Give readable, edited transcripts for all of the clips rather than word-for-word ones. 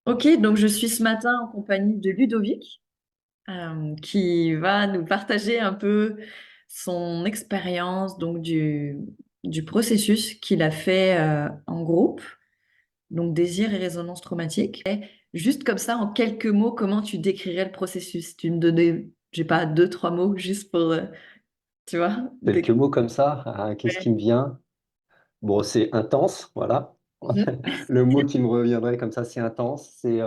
Ok, donc je suis ce matin en compagnie de Ludovic, qui va nous partager un peu son expérience du processus qu'il a fait en groupe, donc désir et résonance traumatique. Et juste comme ça, en quelques mots, comment tu décrirais le processus? Tu me donnais, j'ai pas, deux, trois mots juste pour, tu vois, Quelques mots comme ça, qu'est-ce qui me vient? Bon, c'est intense, voilà. Le mot qui me reviendrait comme ça, c'est intense. C'est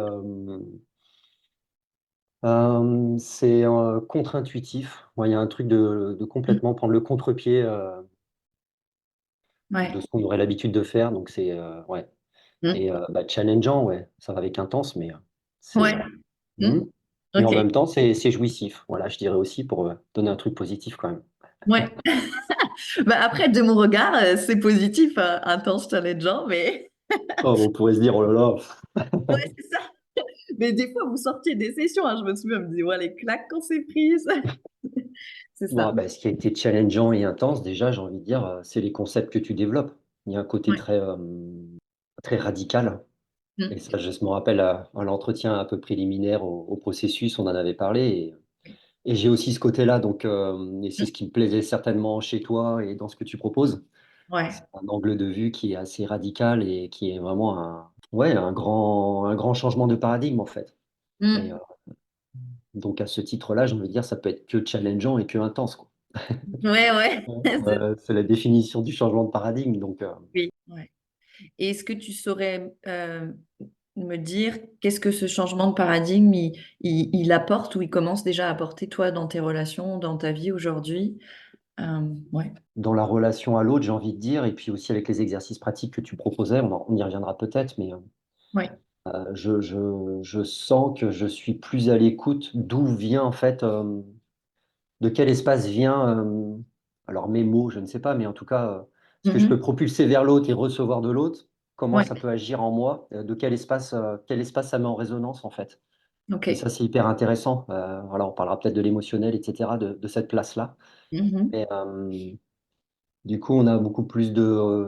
contre-intuitif. Moi, il y a un truc de complètement prendre le contre-pied de Ouais. ce qu'on aurait l'habitude de faire. Donc, ouais. Et challengeant, ouais. Ça va avec intense, mais c'est. Ouais. Hmm. Et en Ok. même temps, c'est jouissif. Voilà, je dirais aussi pour donner un truc positif quand même. Ouais. Bah après, de mon regard, c'est positif, intense, challengeant, mais Oh, on pourrait se dire, oh là là. ouais, c'est ça. Mais des fois, vous sortiez des sessions, hein, je me souviens, je me disais, ouais, les claques qu'on s'est prises. C'est Bon, ça. bah, ce qui a été challengeant et intense, déjà, j'ai envie de dire, c'est les concepts que tu développes. Il y a un côté Ouais. très radical. Et Mm. ça, je me rappelle à l'entretien un peu préliminaire au processus, on en avait parlé. Et j'ai aussi ce côté-là, donc, et c'est Mm. ce qui me plaisait certainement chez toi et dans ce que tu proposes. C'est Ouais. un angle de vue qui est assez radical et qui est vraiment ouais, un grand changement de paradigme, en fait. Et Mm. donc, à ce titre-là, j'ai envie de dire, ça peut être que challengeant et que intense, quoi. Ouais, ouais. C'est la définition du changement de paradigme. Donc, Oui. Ouais. Et est-ce que tu saurais me dire qu'est-ce que ce changement de paradigme il apporte ou il commence déjà à apporter toi dans tes relations, dans ta vie aujourd'hui? Ouais. dans la relation à l'autre, j'ai envie de dire, et puis aussi avec les exercices pratiques que tu proposais, on y reviendra peut-être, mais Ouais. je sens que je suis plus à l'écoute d'où vient, en fait, de quel espace vient, alors mes mots, je ne sais pas, mais en tout cas, ce que je peux Mhm. propulser vers l'autre et recevoir de l'autre, comment Ouais. ça peut agir en moi, de quel espace ça met en résonance, en fait. Et ça, Ok. c'est hyper intéressant. Voilà, on parlera peut-être de l'émotionnel, etc., de cette place-là. Mhm. Mais, du coup, on a beaucoup plus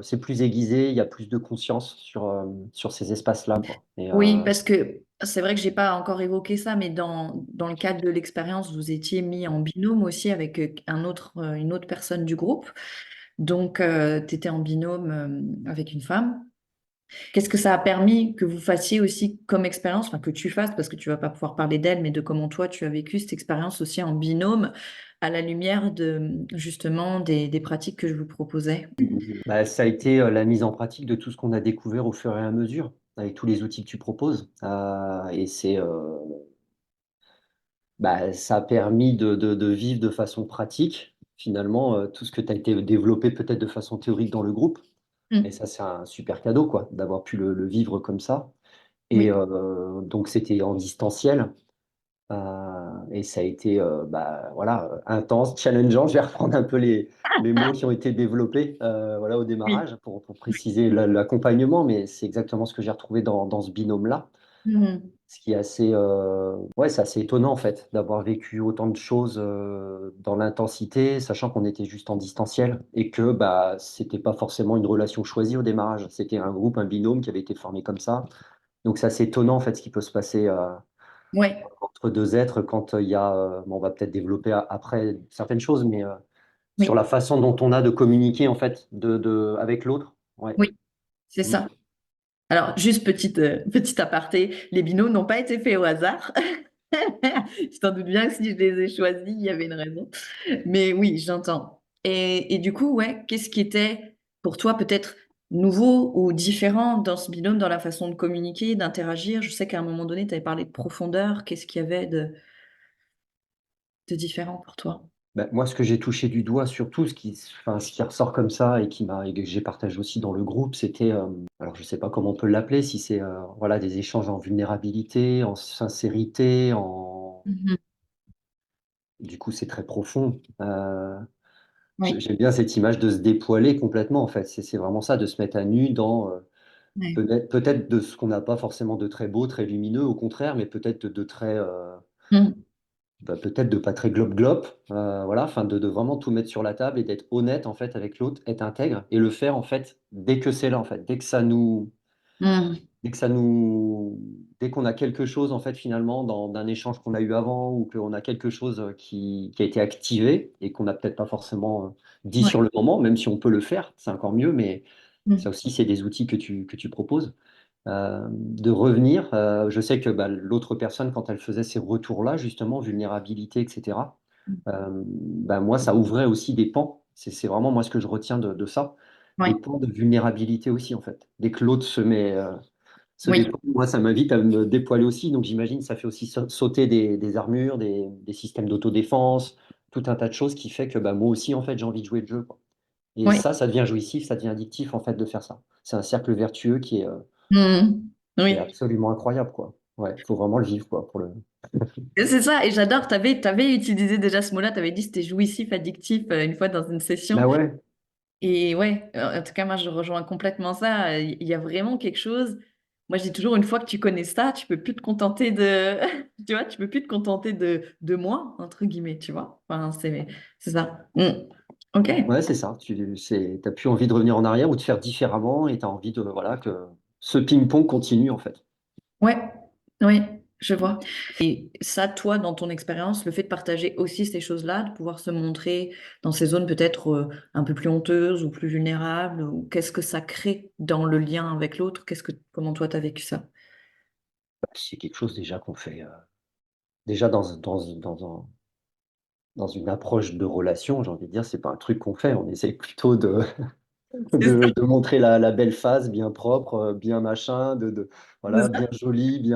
c'est plus aiguisé, il y a plus de conscience sur ces espaces-là, quoi. Oui, parce que c'est vrai que j'ai pas encore évoqué ça, mais dans le cadre de l'expérience, vous étiez mis en binôme aussi avec une autre personne du groupe. Donc, tu étais en binôme avec une femme. Qu'est-ce que ça a permis que vous fassiez aussi comme expérience, enfin que tu fasses, parce que tu vas pas pouvoir parler d'elle, mais de comment toi tu as vécu cette expérience aussi en binôme à la lumière de justement des pratiques que je vous proposais. bah, ça a été la mise en pratique de tout ce qu'on a découvert au fur et à mesure, avec tous les outils que tu proposes. Ça a permis de vivre de façon pratique, finalement, tout ce que tu as été développé peut-être de façon théorique dans le groupe. Et Mm. ça, c'est un super cadeau, quoi, d'avoir pu le vivre comme ça. Et Oui. donc, c'était en distanciel. Et ça a été voilà, intense, challengeant. Je vais reprendre un peu les mots qui ont été développés voilà, au Oui. démarrage pour préciser l'accompagnement, mais c'est exactement ce que j'ai retrouvé dans ce binôme-là. Mhm. Ce qui est ouais, c'est assez étonnant en fait d'avoir vécu autant de choses dans l'intensité, sachant qu'on était juste en distanciel et que bah, c'était pas forcément une relation choisie au démarrage. C'était un groupe, un binôme qui avait été formé comme ça. Donc c'est assez étonnant en fait ce qui peut se passer. Ouais. Entre deux êtres quand il y a, bon, on va peut-être développer après certaines choses, mais sur Oui. la façon dont on a de communiquer en fait avec l'autre. Ouais. Oui. C'est Mm. ça. Alors, juste petite aparté, les binômes n'ont pas été faits au hasard. Je t'en doute bien que si je les ai choisis, il y avait une raison. Mais oui, j'entends. Et du coup, ouais, qu'est-ce qui était pour toi peut-être nouveau ou différent dans ce binôme, dans la façon de communiquer, d'interagir? Je sais qu'à un moment donné, tu avais parlé de profondeur. Qu'est-ce qu'il y avait de différent pour toi? Ben, moi, ce que j'ai touché du doigt, surtout enfin, ce qui ressort comme ça et que j'ai partagé aussi dans le groupe, c'était, alors je sais pas comment on peut l'appeler, si c'est voilà, des échanges en vulnérabilité, en sincérité, Mhm. du coup, c'est très profond. Oui. J'aime bien cette image de se dépoiler complètement, en fait. C'est vraiment ça, de se mettre à nu dans Ouais. peut-être de ce qu'on n'a pas forcément de très beau, très lumineux, au contraire, mais peut-être de très, Mhm. peut-être de pas très glop-glop, voilà, enfin de vraiment tout mettre sur la table et d'être honnête en fait avec l'autre, être intègre et le faire en fait dès que c'est là en fait, dès que ça nous, Mhm. dès que ça nous, dès qu'on a quelque chose en fait finalement d'un échange qu'on a eu avant ou qu'on a quelque chose qui a été activé et qu'on n'a peut-être pas forcément dit Ouais. sur le moment, même si on peut le faire, c'est encore mieux, mais ça Mm. aussi c'est des outils que tu proposes. De revenir. Je sais que bah, l'autre personne, quand elle faisait ces retours-là, justement, vulnérabilité, etc., bah, moi, ça ouvrait aussi des pans. C'est vraiment moi ce que je retiens de ça, des Ouais. pans de vulnérabilité aussi, en fait. Dès que l'autre se Oui. déploie, moi, ça m'invite à me dépoiler aussi. Donc, j'imagine, ça fait aussi sauter des armures, des systèmes d'autodéfense, tout un tas de choses qui fait que bah, moi aussi, en fait, j'ai envie de jouer le jeu, quoi. Et Oui. ça devient jouissif, ça devient addictif, en fait, de faire ça. C'est un cercle vertueux Mm. qui est Oui. absolument incroyable, quoi. Ouais, faut vraiment le vivre, quoi, pour le. Et c'est ça, et j'adore, t'avais utilisé déjà ce mot-là, t'avais dit que c'était jouissif, addictif une fois dans une session. Bah ouais, Et ouais, en tout cas, moi, je rejoins complètement ça. Il y a vraiment quelque chose. Moi, je dis toujours, une fois que tu connais ça, tu peux plus te contenter de, tu vois, tu peux plus te contenter de moi, entre guillemets, tu vois. Enfin, c'est ça. Mm. Ok. ouais, c'est ça. T'as plus envie de revenir en arrière ou de faire différemment et t'as envie de, voilà, que ce ping-pong continue, en fait. Ouais, oui, je vois. Et ça, toi, dans ton expérience, le fait de partager aussi ces choses-là, de pouvoir se montrer dans ces zones peut-être un peu plus honteuses ou plus vulnérables, ou qu'est-ce que ça crée dans le lien avec l'autre? Comment toi, t'as vécu ça? Bah, c'est quelque chose déjà qu'on fait, déjà dans une approche de relation, j'ai envie de dire, c'est pas un truc qu'on fait. On essaye plutôt C'est ça, de montrer la belle face, bien propre, bien machin, c'est voilà, ça. bien jolie, j'ai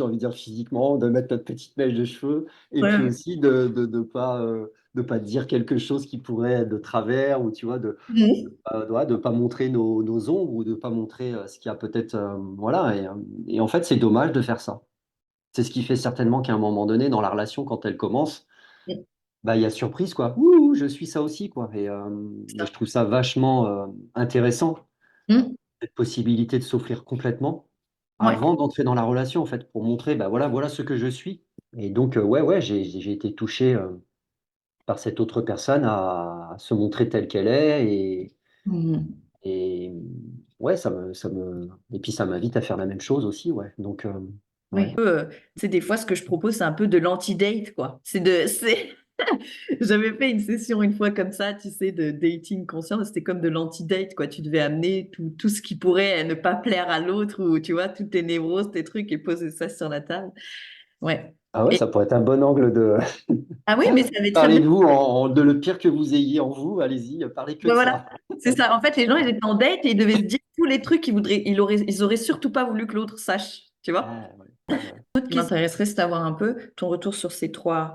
envie de dire physiquement, de mettre notre petite mèche de cheveux, et Ouais, puis ouais. aussi de pas dire quelque chose qui pourrait être de travers, ou tu vois, Mhm. ouais, de pas montrer nos ombres, ou de pas montrer ce qu'il y a peut-être, voilà, et en fait, c'est dommage de faire ça. C'est ce qui fait certainement qu'à un moment donné, dans la relation, quand elle commence, bah, il y a surprise, quoi. Ouh, je suis ça aussi, quoi. C'est Et ça. je trouve ça vachement intéressant, Mhm. cette possibilité de s'offrir complètement Ouais. avant d'entrer dans la relation, en fait, pour montrer, bah voilà ce que je suis. Et donc, ouais, j'ai été touché par cette autre personne à se montrer telle qu'elle est. Mhm. Et ouais, et puis ça m'invite à faire la même chose aussi, ouais. Donc, Oui. ouais. Tu sais, des fois, ce que je propose, c'est un peu de l'anti-date, quoi. J'avais fait une session une fois comme ça, tu sais, de dating conscient. C'était comme de l'anti-date, quoi. Tu devais amener tout ce qui pourrait ne pas plaire à l'autre ou, tu vois, toutes tes névroses, tes trucs et poser ça sur la table. Ouais. Ah ouais, Et, ça pourrait être un bon angle de ah oui, mais ça avait très parler bien. de vous, de le pire que vous ayez en vous. Allez-y, parlez que Ben de voilà. ça. C'est ça. En fait, les gens, ils étaient en date et ils devaient se dire tous les trucs ils auraient surtout pas voulu que l'autre sache, tu vois. Ah, ouais, ouais. Ce qui m'intéresserait, c'est d'avoir un peu ton retour sur ces trois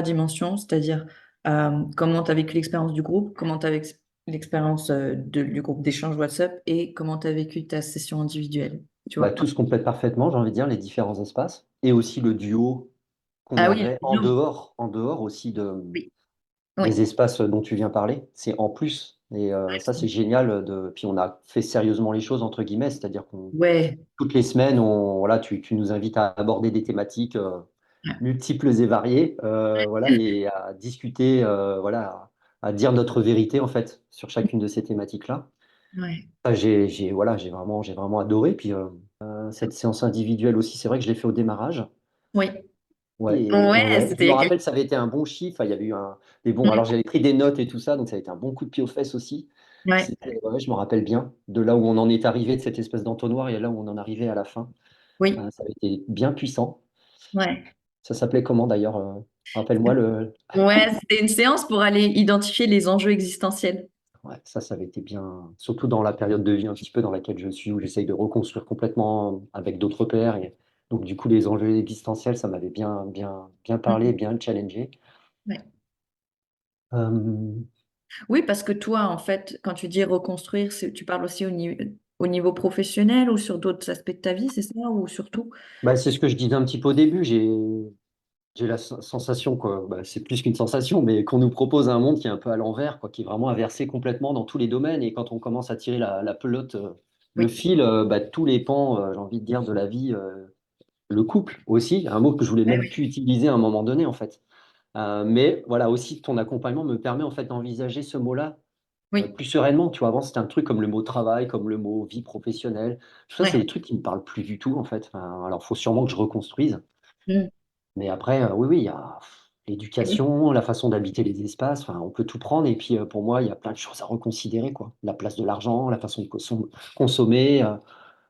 dimensions, c'est-à-dire comment tu as vécu l'expérience du groupe, comment tu as vécu l'expérience du groupe d'échange WhatsApp et comment tu as vécu ta session individuelle. Tu Bah, vois? tout se complète parfaitement, j'ai envie de dire, les différents espaces. Et aussi le duo qu'on Ah oui, avait non. en dehors aussi Oui, oui. des espaces dont tu viens parler. C'est en plus. Et ça, c'est génial. Puis on a fait sérieusement les choses, entre guillemets, c'est-à-dire qu'on Ouais. toutes les semaines, voilà, tu nous invites à aborder des thématiques multiples et variées, voilà, et à discuter, voilà, à dire notre vérité, en fait, sur chacune de ces thématiques-là. Ouais. Ça, voilà, j'ai vraiment adoré. Puis cette séance individuelle aussi, c'est vrai que je l'ai fait au démarrage. Oui. Ouais, et Ouais, ouais, je c'était il me y a quelques... rappelle, ça avait été un bon chiffre. Il y avait eu des bons. Alors, j'avais pris des notes et tout ça, donc ça a été un bon coup de pied aux fesses aussi. Ouais. Ouais, je me rappelle bien de là où on en est arrivé, de cette espèce d'entonnoir, et là où on en arrivait à la fin. Oui. Ça avait été bien puissant. Ouais. Ça s'appelait comment d'ailleurs? Rappelle-moi le. Ouais, c'était une séance pour aller identifier les enjeux existentiels. Ouais, ça avait été bien, surtout dans la période de vie un petit peu dans laquelle je suis, où j'essaye de reconstruire complètement avec d'autres pairs. Et donc, du coup, les enjeux existentiels, ça m'avait bien parlé, Mhm. bien challengé. Ouais. Euh, Oui, parce que toi, en fait, quand tu dis reconstruire, tu parles aussi au niveau professionnel ou sur d'autres aspects de ta vie, c'est ça, ou surtout? Bah, c'est ce que je disais un petit peu au début. J'ai la sensation, quoi, bah, c'est plus qu'une sensation, mais qu'on nous propose un monde qui est un peu à l'envers, quoi, qui est vraiment inversé complètement dans tous les domaines. Et quand on commence à tirer la pelote, le Oui. fil, bah, tous les pans, j'ai envie de dire, de la vie, le couple aussi, un mot que je voulais Ouais, même oui. plus utiliser à un moment donné, en fait. Mais voilà, aussi ton accompagnement me permet en fait d'envisager ce mot-là Oui. plus sereinement. Tu vois, avant, c'était un truc comme le mot travail, comme le mot vie professionnelle. Tout ça, c'est Ouais. des trucs qui me parlent plus du tout, en fait. Enfin, alors, il faut sûrement que je reconstruise. Mm. Mais après, oui, oui, il y a l'éducation, la façon d'habiter les espaces. Enfin, on peut tout prendre. Et puis, pour moi, il y a plein de choses à reconsidérer, quoi. La place de l'argent, la façon de consommer.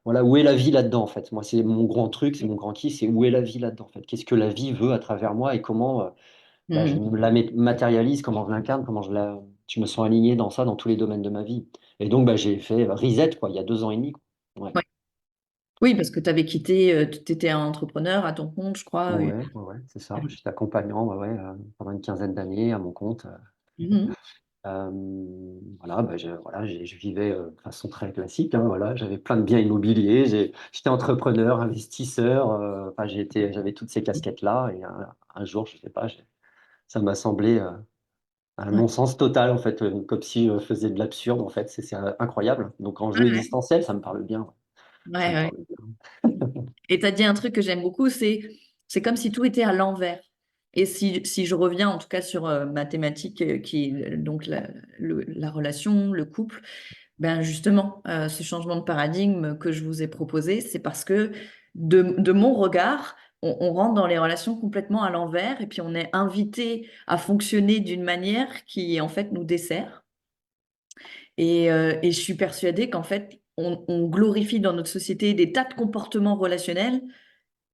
Voilà, où est la vie là-dedans, en fait? Moi, c'est mon grand truc, c'est mon grand kiff, c'est où est la vie là-dedans, en fait? Qu'est-ce que la vie veut à travers moi et comment bah, je Mm. me la matérialise, comment je l'incarne, je me sens aligné dans ça, dans tous les domaines de ma vie. Et donc, bah, j'ai fait reset, quoi, il y a 2 ans et demi, quoi. Ouais. Ouais. Oui, parce que tu avais quitté, tu étais un entrepreneur à ton compte, je crois. Ouais, ouais, ouais, c'est ça. J'étais accompagnant ouais, ouais, pendant une quinzaine d'années à mon compte. Mhm. Voilà, bah, je vivais de façon très classique, hein, voilà, j'avais plein de biens immobiliers, j'étais entrepreneur, investisseur, enfin, j'avais toutes ces casquettes-là. Et un jour, je sais pas, ça m'a semblé un Ouais. non-sens total, en fait, comme si je faisais de l'absurde, en fait. C'est incroyable. Donc, en jeu Ouais, existentiel, ça me parle bien. Ça ouais, me ouais. parle bien. Et tu as dit un truc que j'aime beaucoup, c'est comme si tout était à l'envers. Et si je reviens en tout cas sur ma thématique qui est donc la relation, le couple, ben justement, ce changement de paradigme que je vous ai proposé, c'est parce que de mon regard, on rentre dans les relations complètement à l'envers et puis on est invité à fonctionner d'une manière qui en fait nous dessert. Et je suis persuadée qu'en fait, on glorifie dans notre société des tas de comportements relationnels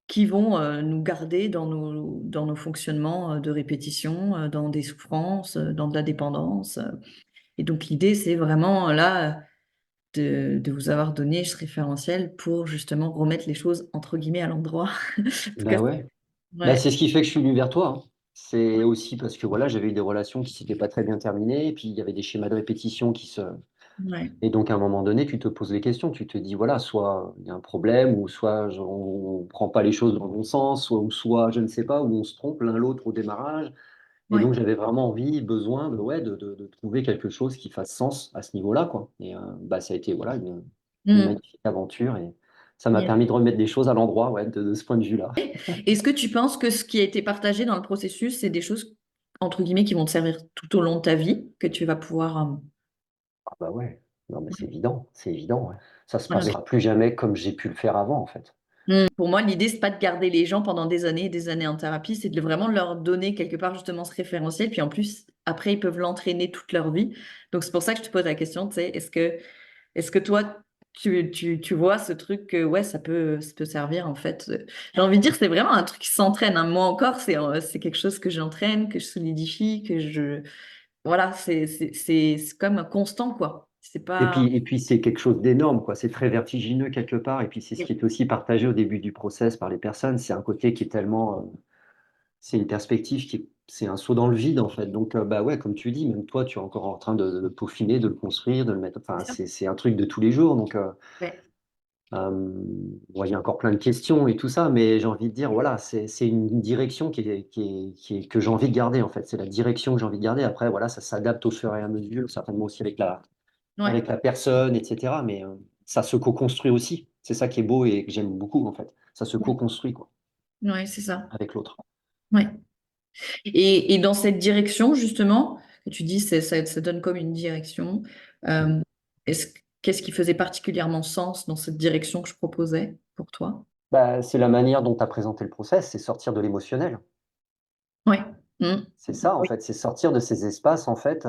qui vont nous garder dans nos fonctionnements de répétition, dans des souffrances, dans de la dépendance. Et donc l'idée, c'est vraiment là de vous avoir donné ce référentiel pour justement remettre les choses entre guillemets à l'endroit. En tout cas, Bah ouais. Bah, ouais, c'est ce qui fait que je suis venu vers toi, hein. C'est aussi parce que voilà, j'avais eu des relations qui s'étaient pas très bien terminées, et puis il y avait des schémas de répétition qui se. ouais, Et donc à un moment donné, tu te poses les questions, tu te dis voilà, soit il y a un problème, ou soit on prend pas les choses dans le bon sens, ou soit je ne sais pas, ou on se trompe l'un l'autre au démarrage. Et ouais. donc, j'avais vraiment envie, besoin ouais, de trouver quelque chose qui fasse sens à ce niveau-là, quoi. Et bah, ça a été voilà, une Mm. magnifique aventure et ça m'a Yeah. permis de remettre des choses à l'endroit ouais, de ce point de vue-là. Est-ce que tu penses que ce qui a été partagé dans le processus, c'est des choses entre guillemets qui vont te servir tout au long de ta vie, que tu vas pouvoir Ah bah ouais, non, mais c'est évident. Ouais. Ça se voilà. passera plus jamais comme j'ai pu le faire avant, en fait. Pour moi, l'idée, c'est pas de garder les gens pendant des années et des années en thérapie, c'est de vraiment leur donner quelque part justement ce référentiel. Puis en plus, après, ils peuvent l'entraîner toute leur vie. Donc c'est pour ça que je te pose la question, tu sais, est-ce que toi, tu vois ce truc que ouais, ça peut servir en fait. J'ai envie de dire, c'est vraiment un truc qui s'entraîne, hein. Moi encore, c'est quelque chose que j'entraîne, que je solidifie, voilà, c'est comme un constant, quoi. C'est pas. Et puis c'est quelque chose d'énorme, quoi. C'est très vertigineux quelque part. Et puis c'est ce qui est aussi partagé au début du process par les personnes. C'est un côté qui est tellement, c'est une perspective c'est un saut dans le vide en fait. Donc bah ouais, comme tu dis, même toi, tu es encore en train de le peaufiner, de le construire, de le mettre. Enfin, c'est un truc de tous les jours. Donc Ouais, bon, il y a encore plein de questions et tout ça, mais j'ai envie de dire, voilà, c'est une direction que j'ai envie de garder en fait. C'est la direction que j'ai envie de garder. Après, voilà, ça s'adapte au fur et à mesure, certainement aussi ouais, avec la personne, etc. Mais ça se co-construit aussi. C'est ça qui est beau et que j'aime beaucoup en fait. Ça se ouais, co-construit quoi, ouais, c'est ça. avec l'autre. Ouais. Et dans cette direction, justement, que tu dis, ça donne comme une direction. euh, qu'est-ce qui faisait particulièrement sens dans cette direction que je proposais pour toi? Bah, c'est la manière dont tu as présenté le process, c'est sortir de l'émotionnel. Ouais. Mm. C'est ça, en Oui. fait, c'est sortir de ces espaces, en fait,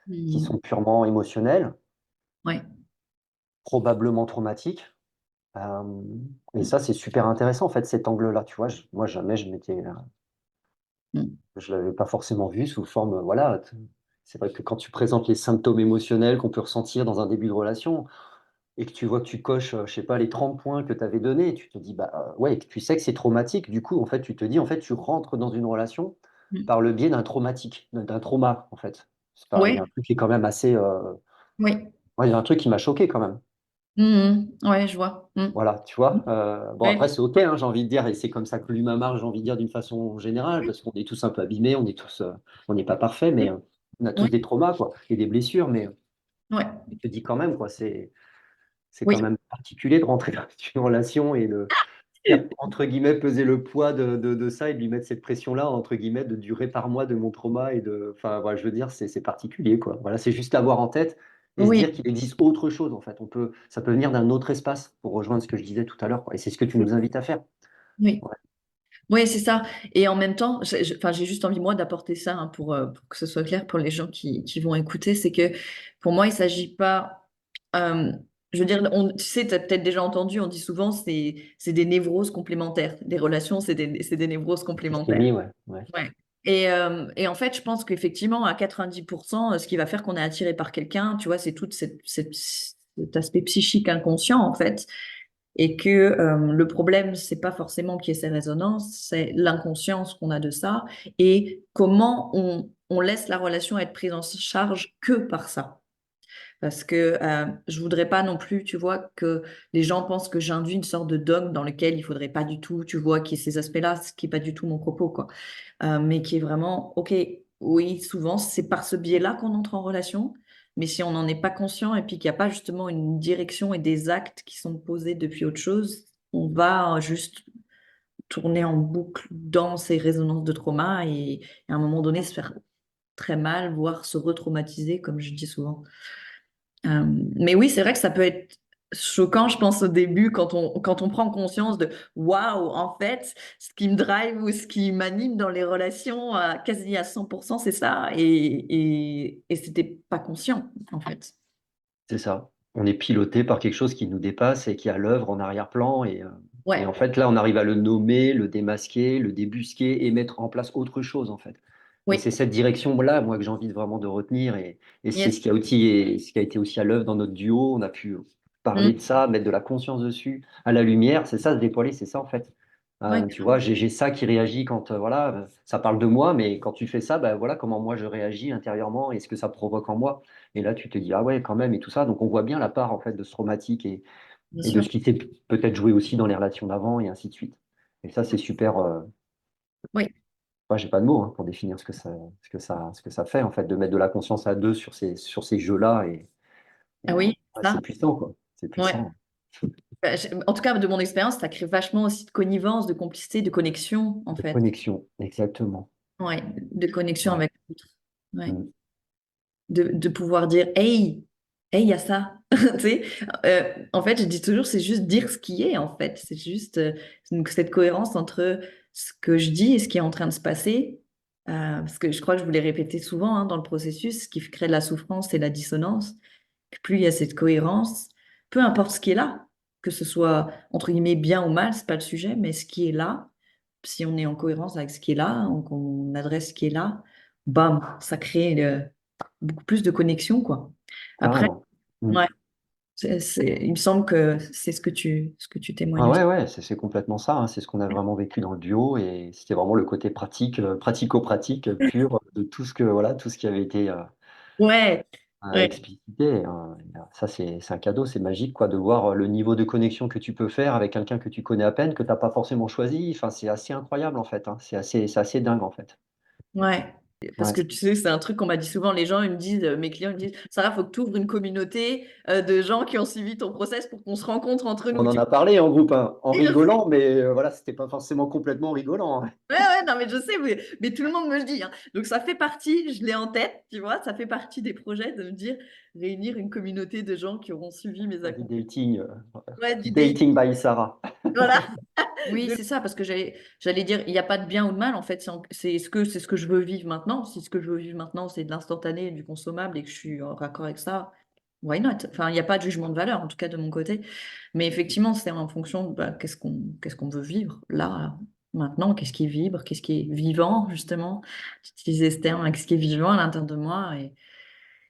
qui Mm. sont purement émotionnels, Ouais. probablement traumatiques. Euh, et Mm. ça, c'est super intéressant, en fait, cet angle-là. Tu vois, moi, jamais Mm. je l'avais pas forcément vu sous forme, voilà. C'est vrai que quand tu présentes les symptômes émotionnels qu'on peut ressentir dans un début de relation, et que tu vois que tu coches, je sais pas, les 30 points que tu avais donnés, tu te dis, bah ouais, et que tu sais que c'est traumatique, du coup, en fait, tu te dis, en fait, tu rentres dans une relation Mm. par le biais d'un traumatique, d'un trauma, en fait. Il y Ouais. a un truc qui est quand même assez. Oui. Ouais, il y a un truc qui m'a choqué quand même. Mm. Ouais, je vois. Mm. Voilà, tu Mm. vois. Bon, après, Ouais. c'est OK, hein, j'ai envie de dire, et c'est comme ça que l'humain marche, j'ai envie de dire, d'une façon générale, parce qu'on est tous un peu abîmés, on n'est pas parfaits, mais on a tous Oui. des traumas, quoi, et des blessures, mais Ouais. je te dis quand même, quoi, c'est quand Oui. même particulier de rentrer dans une relation faire, entre guillemets, peser le poids de ça et de lui mettre cette pression-là, entre guillemets, de durer par mois de mon trauma et de. Enfin, voilà, je veux dire, c'est particulier, quoi. Voilà, c'est juste l'avoir en tête et se Oui, dire qu'il existe autre chose, en fait. Ça peut venir d'un autre espace pour rejoindre ce que je disais tout à l'heure, quoi. Et c'est ce que tu nous invites à faire. oui. Ouais, Oui, c'est ça. Et en même temps, enfin, j'ai juste envie, moi, d'apporter ça hein, pour que ce soit clair pour les gens qui vont écouter. C'est que pour moi, il ne s'agit pas. euh, je veux dire, tu sais, tu as peut-être déjà entendu, on dit souvent, c'est des névroses complémentaires. Les relations, c'est des névroses complémentaires. Systémie, ouais. Ouais, Ouais. Et en fait, je pense qu'effectivement, à 90%, ce qui va faire qu'on est attiré par quelqu'un, tu vois, c'est tout cet aspect psychique inconscient, en fait. Et que le problème, c'est pas forcément qu'il y ait ces résonances, c'est l'inconscience qu'on a de ça et comment on laisse la relation être prise en charge que par ça. Parce que je voudrais pas non plus, tu vois, que les gens pensent que j'induis une sorte de dogme dans lequel il faudrait pas du tout, tu vois, qu'il y ait ces aspects-là, ce qui est pas du tout mon propos, quoi. Mais qui est vraiment, ok, oui, souvent, c'est par ce biais-là qu'on entre en relation. Mais si on n'en est pas conscient et puis qu'il n'y a pas justement une direction et des actes qui sont posés depuis autre chose, on va juste tourner en boucle dans ces résonances de trauma et à un moment donné se faire très mal, voire se retraumatiser, comme je dis souvent. Mais oui, c'est vrai que ça peut être choquant, je pense, au début, quand on prend conscience de waouh, en fait, ce qui me drive ou ce qui m'anime dans les relations, quasi à 100%, c'est ça. Et c'était pas conscient, en fait. c'est ça. On est piloté par quelque chose qui nous dépasse et qui est à l'œuvre en arrière-plan. Et Ouais, en fait, là, on arrive à le nommer, le démasquer, le débusquer et mettre en place autre chose, en fait. Et c'est oui, cette direction-là, moi, que j'ai envie vraiment de retenir. Et c'est yes. ce qui a aussi, et ce qui a été aussi à l'œuvre dans notre duo. On a pu parler de Mm. ça, mettre de la conscience dessus, à la lumière. C'est ça, se dévoiler, c'est ça, en fait. Ouais, Tu vois, j'ai ça qui réagit quand, voilà, ça parle de moi, mais quand tu fais ça, ben voilà comment moi je réagis intérieurement et ce que ça provoque en moi. Et là, tu te dis, ah ouais, quand même, et tout ça. Donc, on voit bien la part, en fait, de ce traumatique bien et de sûr. ce qui s'est peut-être joué aussi dans les relations d'avant, et ainsi de suite. Et ça, c'est super. Oui, Moi, j'ai pas de mots hein, pour définir ce que ça fait, en fait, de mettre de la conscience à deux sur ces jeux-là. ah oui, Ouais, c'est ça. puissant, quoi. C'est Ouais. puissant. Bah, en tout cas, de mon expérience, ça crée vachement aussi de connivence, de complicité, de connexion, en De fait. connexion, exactement. Ouais, de connexion Ouais. avec l'autre. Ouais. Mm. De pouvoir dire hey, hey, il y a ça. Tu sais, en fait, je dis toujours, c'est juste dire ce qui est, en fait. C'est juste donc, cette cohérence entre ce que je dis et ce qui est en train de se passer. Parce que je crois que je vous l'ai répété souvent hein, dans le processus, ce qui crée de la souffrance, c'est la dissonance. Que plus il y a cette cohérence, peu importe ce qui est là, que ce soit entre guillemets bien ou mal, c'est pas le sujet, mais ce qui est là, si on est en cohérence avec ce qui est là, donc on adresse ce qui est là, bam, ça crée beaucoup plus de connexion, quoi. Après, Carrément. Mm. ouais, il me semble que c'est ce que tu Ah témoignes aussi. ouais, ouais, c'est complètement ça, hein. C'est ce qu'on a vraiment vécu dans le duo et c'était vraiment le côté pratique, pratico-pratique pur de tout ce que, voilà, tout ce qui avait été Ouais, ouais, explicité, hein. Ça, c'est un cadeau, c'est magique, quoi, de voir le niveau de connexion que tu peux faire avec quelqu'un que tu connais à peine, que tu n'as pas forcément choisi. Enfin, c'est assez incroyable, en fait, hein. C'est assez dingue, en fait. ouais. Parce Ouais. que tu sais, c'est un truc qu'on m'a dit souvent. Les gens, ils me disent, mes clients, ils me disent, Sarah, faut que tu ouvres une communauté de gens qui ont suivi ton process pour qu'on se rencontre entre On nous. en Tu a parlé en groupe, hein, en vois. rigolant, mais voilà, c'était pas forcément complètement rigolant, hein. Ouais, ouais, non, mais je sais, mais tout le monde me le dit, hein. Donc, ça fait partie, je l'ai en tête, tu vois, ça fait partie des projets de me dire, réunir une communauté de gens qui auront suivi mes Du accompagnements. dating, Ouais, du dating. dating by Sarah. Voilà. Oui, Ouais, c'est ça, parce que j'allais dire, il n'y a pas de bien ou de mal, en fait, c'est ce que je veux vivre maintenant. Si ce que je veux vivre maintenant, c'est de l'instantané, du consommable et que je suis en raccord avec ça, why not? Enfin, il n'y a pas de jugement de valeur, en tout cas de mon côté. Mais effectivement, c'est en fonction de bah, qu'est-ce qu'on veut vivre là, maintenant, qu'est-ce qui vibre, qu'est-ce qui est vivant, justement. J'utilisais ce terme, hein, qu'est-ce qui est vivant à l'intérieur de moi.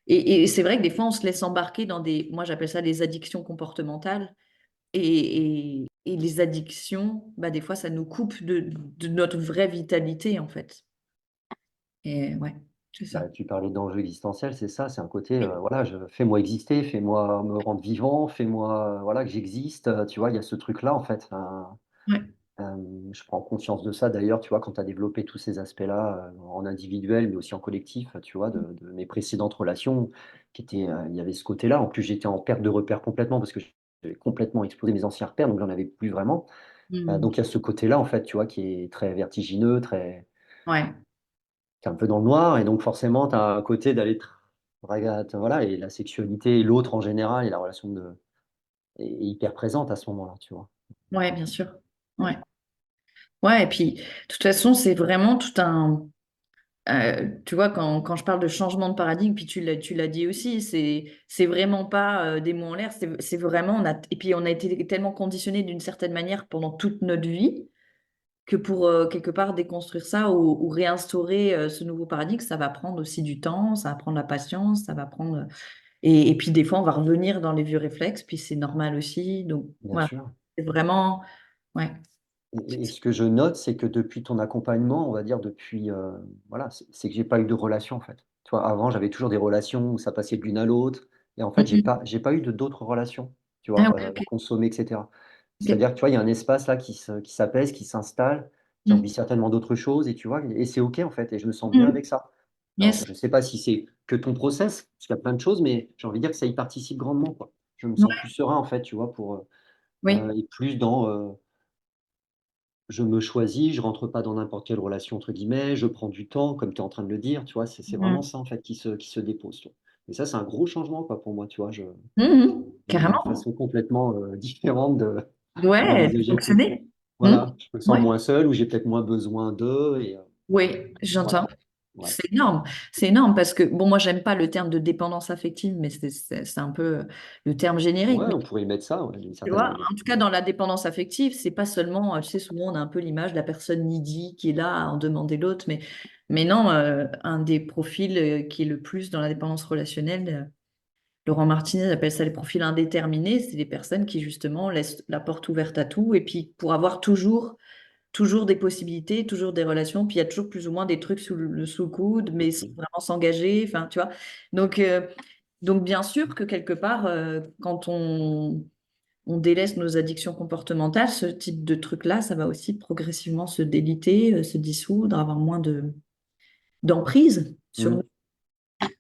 Et c'est vrai que des fois, on se laisse embarquer dans moi j'appelle ça des addictions comportementales. Et les addictions, bah, des fois, ça nous coupe de notre vraie vitalité, en fait. Et ouais, c'est ça. bah, tu parlais d'enjeux existentiels, c'est ça, c'est un côté, voilà, fais-moi exister, fais-moi me rendre vivant, fais-moi, voilà, que j'existe. Tu vois, il y a ce truc-là, en fait. Ouais. Je prends conscience de ça d'ailleurs, tu vois, quand tu as développé tous ces aspects-là, en individuel, mais aussi en collectif, tu vois, de mes précédentes relations, il y avait ce côté-là. En plus, j'étais en perte de repères complètement parce que j'avais complètement explosé mes anciens repères, donc j'en avais plus vraiment. Hmm. Donc il y a ce côté-là, en fait, tu vois, qui est très vertigineux, Ouais, qui est un peu dans le noir. Et donc forcément, tu as un côté d'aller, voilà, et la sexualité, et l'autre en général, et la relation est hyper présente à ce moment-là, tu vois. ouais, bien sûr. Ouais. Ouais, et puis, de toute façon, c'est vraiment tout un. Tu vois, quand je parle de changement de paradigme, puis tu l'as dit aussi, c'est vraiment pas des mots en l'air, c'est vraiment. Et puis, on a été tellement conditionnés d'une certaine manière pendant toute notre vie que pour quelque part déconstruire ça ou réinstaurer ce nouveau paradigme, ça va prendre aussi du temps, ça va prendre la patience, ça va prendre. Et puis, des fois, on va revenir dans les vieux réflexes, puis c'est normal aussi. Donc, Bien voilà, sûr. c'est vraiment. Ouais. Et ce que je note, c'est que depuis ton accompagnement, on va dire depuis, voilà, c'est que j'ai pas eu de relation en fait. Tu vois, avant, j'avais toujours des relations où ça passait de l'une à l'autre, et en fait, Mhm. j'ai pas eu de d'autres relations, tu Ah, vois, ok, ok. consommer, etc. Ok. C'est-à-dire que tu vois, il y a un espace là qui s'apaise, qui s'installe. J'ai envie Mhm. certainement d'autres choses, et tu vois, et c'est ok en fait, et je me sens bien Mhm. avec ça. Alors, Yes. je sais pas si c'est que ton process, parce qu'il y a plein de choses, mais j'ai envie de dire que ça y participe grandement, quoi. Je me sens Ouais. plus serein en fait, tu vois, Oui. et plus dans je me choisis, je rentre pas dans n'importe quelle relation entre guillemets, je prends du temps, comme tu es en train de le dire, tu vois, c'est vraiment Mhm. ça en fait qui se dépose, tu vois. Et ça, c'est un gros changement quoi, pour moi, tu vois, Mhm. une Carrément. façon complètement différente Ouais, de d'envisager le couple. fonctionner. Mhm. Voilà, je me sens Ouais. moins seul ou j'ai peut-être moins besoin d'eux et Oui, ouais, j'entends. ouais. C'est énorme. C'est énorme parce que, bon, moi, j'aime pas le terme de dépendance affective, mais c'est un peu le terme générique. Ouais, on pourrait y mettre ça, ouais, d'une Tu certaine vois, manière. en tout cas, dans la dépendance affective, c'est pas seulement, tu sais, souvent on a un peu l'image de la personne needy qui est là à en demander l'autre, mais non, un des profils qui est le plus dans la dépendance relationnelle, Laurent Martinez appelle ça les profils indéterminés, c'est des personnes qui justement laissent la porte ouverte à tout et puis pour avoir toujours des possibilités, toujours des relations, puis il y a toujours plus ou moins des trucs sous le coude, mais sans Mm. vraiment s'engager, enfin, tu vois. Donc, euh, donc bien sûr que quelque part, quand on délaisse nos addictions comportementales, ce type de truc-là, ça va aussi progressivement se déliter, se dissoudre, avoir moins d'emprise sur Mm. nous.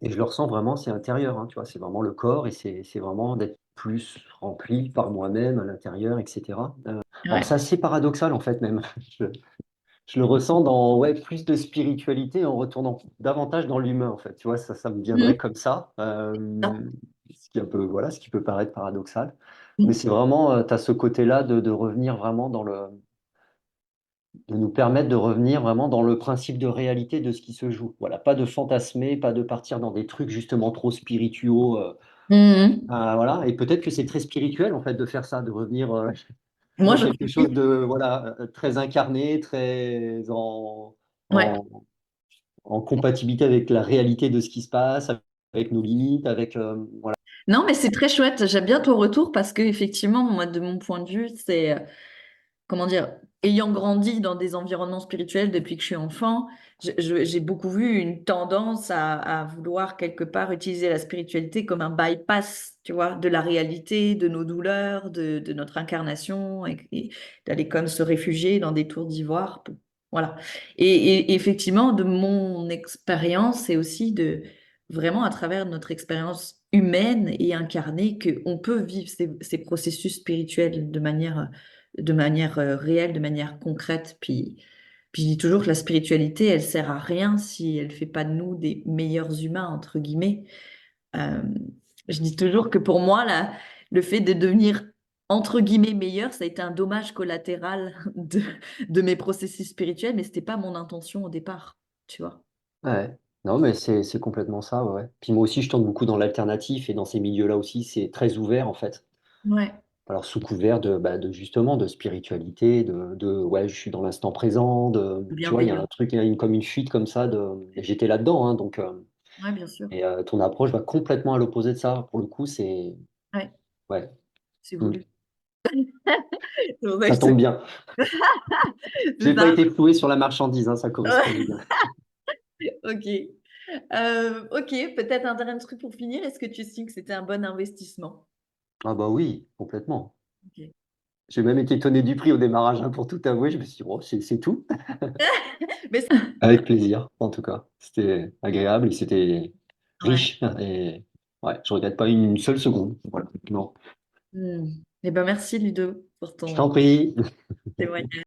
Et je le ressens vraiment, c'est intérieur, hein, tu vois, c'est vraiment le corps et c'est vraiment d'être plus rempli par moi-même à l'intérieur, etc. Alors c'est Ouais. assez paradoxal en fait même. Je le ressens dans ouais, plus de spiritualité en retournant davantage dans l'humain, en fait. Tu vois, ça me Mhm. viendrait comme ça, ce qui est un peu, voilà, ce qui peut paraître paradoxal. Mais Mhm. c'est vraiment, tu as ce côté-là de revenir vraiment de nous permettre de revenir vraiment dans le principe de réalité de ce qui se joue. Voilà, pas de fantasmer, pas de partir dans des trucs justement trop spirituaux. Mhm. Voilà, et peut-être que c'est très spirituel en fait de faire ça, de revenir Moi, dans je quelque chose de voilà très incarné, très ouais. en, en compatibilité avec la réalité de ce qui se passe, avec nos limites, avec voilà. Non, mais c'est très chouette. J'aime bien ton retour parce que effectivement, moi, de mon point de vue, c'est comment dire, ayant grandi dans des environnements spirituels depuis que je suis enfant, j'ai beaucoup vu une tendance à vouloir quelque part utiliser la spiritualité comme un bypass, tu vois, de la réalité, de nos douleurs, de notre incarnation, et d'aller comme se réfugier dans des tours d'ivoire. Voilà. Et effectivement, de mon expérience, c'est aussi de vraiment à travers notre expérience humaine et incarnée qu'on peut vivre ces processus spirituels de manière réelle, de manière concrète. Puis je dis toujours que la spiritualité, elle sert à rien si elle fait pas de nous des meilleurs humains, entre guillemets. Euh, je dis toujours que pour moi, le fait de devenir, entre guillemets, meilleur, ça a été un dommage collatéral de mes processus spirituels, mais c'était pas mon intention au départ, tu vois. Ouais. Non, mais c'est complètement ça, ouais. Puis moi aussi, je tente beaucoup dans l'alternatif et dans ces milieux-là aussi, c'est très ouvert en fait. Ouais, Alors sous couvert de justement de spiritualité, ouais, je suis dans l'instant présent, tu vois, il y a un bienveillant. truc, il y a comme une fuite comme ça et j'étais là-dedans, hein, donc Ouais, bien sûr. et ton approche va complètement à l'opposé de ça. Pour le coup, Ouais, ouais, c'est mm, voulu. C'est pour ça que ça tombe bien. c'est J'ai pas ça. été floué sur la marchandise, hein, ça correspondait bien. Ok. Ok, peut-être un dernier truc pour finir. Est-ce que tu estimes que c'était un bon investissement? Ah bah oui, complètement. Ok. J'ai même été étonné du prix au démarrage, hein, pour tout avouer. Je me suis dit, oh, c'est tout. Mais Avec plaisir, en tout cas. C'était agréable et c'était ouais. riche. Et ouais, je regrette pas une seule seconde. Voilà. Non. Hmm. Eh ben, merci Ludo pour Je t'en ton prie. témoignage.